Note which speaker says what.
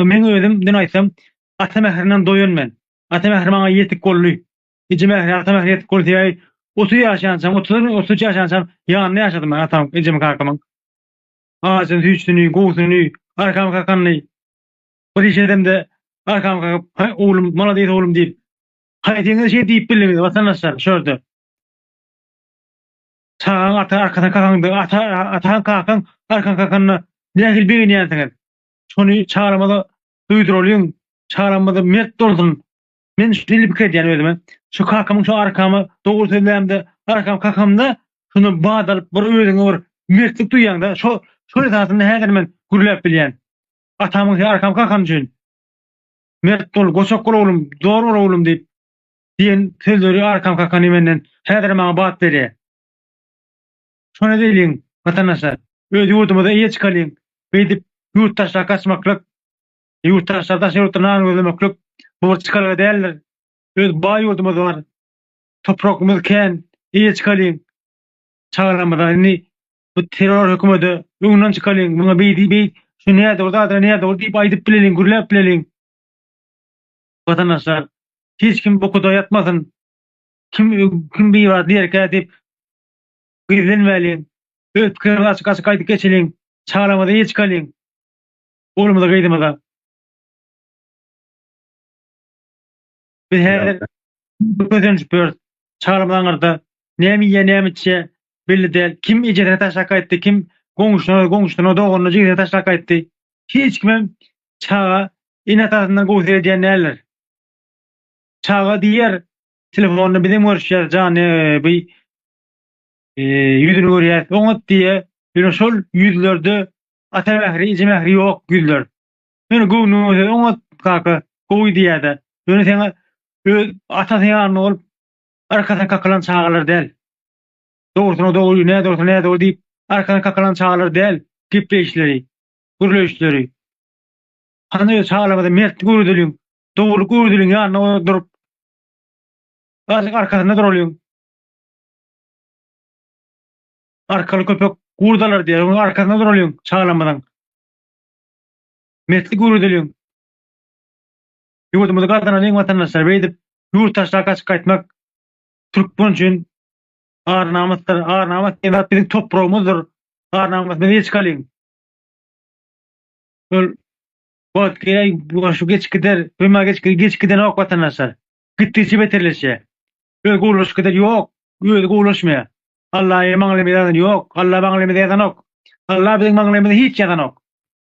Speaker 1: Men özüm dün aýsam, ata mehrinden doýan men. Ata mehri maňa ýetik bolly. Iji mehri ata mehri ýetik boldy diýip 30 ýaşansam, 30 ýaşansam ýanyna ýaşadym ben atam, ejim kakamy. Ağzyn süýçdüni, gowsuny, arkam kakany. Bir işedemde arkam kakıp, "Oğlum, maladyýs oğlum" diýip, haýdyňyz şey diýip bilmedi watandaşlar, şördi. Çağan ata arkadan kakandy, ata kakan arkan kakanyna nähil beýnýänsiňiz. Şonu çağıramada duýduralyň, çağıramada mert doldun. Men şu dili pikir edýän özüme. Şu kakamyň şu arkamı dogry söýlämde, arkam kakamda şunu bağdalyp bir özüňe bir mertlik duýýanda, şu esasynda häzir men gürläp bilýän. Atamyň şu arkam kakam üçin mert dol, goçak bol oğlum, dogry bol oğlum diýip diýen sözleri arkam kakany menden häzir maňa bat berýär. Şonu diýliň watandaşlar, öz ýurdumyza iýe çykalyň. Beýdip ýurtdaşlar kaçmaklyk, ýurtdaşlardan ýurtdan gözlemeklik bu çykarga däldir. Öz baý ýurdumyz bar. Toprakymyz kän, iýe çykalyň. Çağıramada ini bu terör hökümeti öňünden çykalyň. Muňa beýdi, şu näde orada näde orada diýip aýdyp bileliň, gürläp bileliň. Watandaşlar, hiç kim bu koda ýatmasyn. Kim beýwar diýerkä diýip gizlenmeliň. Öz pikirini açyk aýdyp geçeliň. Çağıramada iýe çykalyň. Olmadı gaydımada. Biz her bu gözden çıkıyoruz. Çağrımdan arda. Näme ýe näme içe belli değil. Kim ijede taşak etdi, kim goňuşuna dogryny ijede taşak etdi. Hiç kim çağa inatasından goýsy edýän näler. Çağa diýer telefonyny bilen görüşýär, jany bir ýüzüni görýär. Oňa diýe, ýöne şol ýüzlerde ata mehri, iji mehri ýok ýüzler. Ýöne goňuny oňa kaka goý diýär. Ýöne seňe öz atasyň ýanyna bolup arkadan kakalan çağalar däl. Dogrusyna dogry, näde bolsa näde bol diýip arkadan kakalan çağalar däl. Gepleşleri, gürleşleri. Hany çağalamada mert görüdüliň, dogry görüdüliň ýanyna durup arkasynda duralyň. Arkaly köpek gurdalar diýer, onuň arkasynda duralyň çağalamadan. Mertlik görüdüliň. Ýurdumyzda gazanalyň watandaşlar beýdip ýurtdaşlar kaçyp gaýtmak türkmen üçin ar namasdyr. Ar namas diýip biziň topragymyzdyr. Ar namas bizi çykalyň. Ol wagt gerek bu şu geç gider, bema geç giden ok watandaşlar. Gitdiçe beterleşe. Öl guruluş gider ýok, öl guruluşmaýar. Allah maňlamy ýazan ýok, Allah maňlamy ýazan ok. Allah biziň maňlamyzda hiç ýazan ok.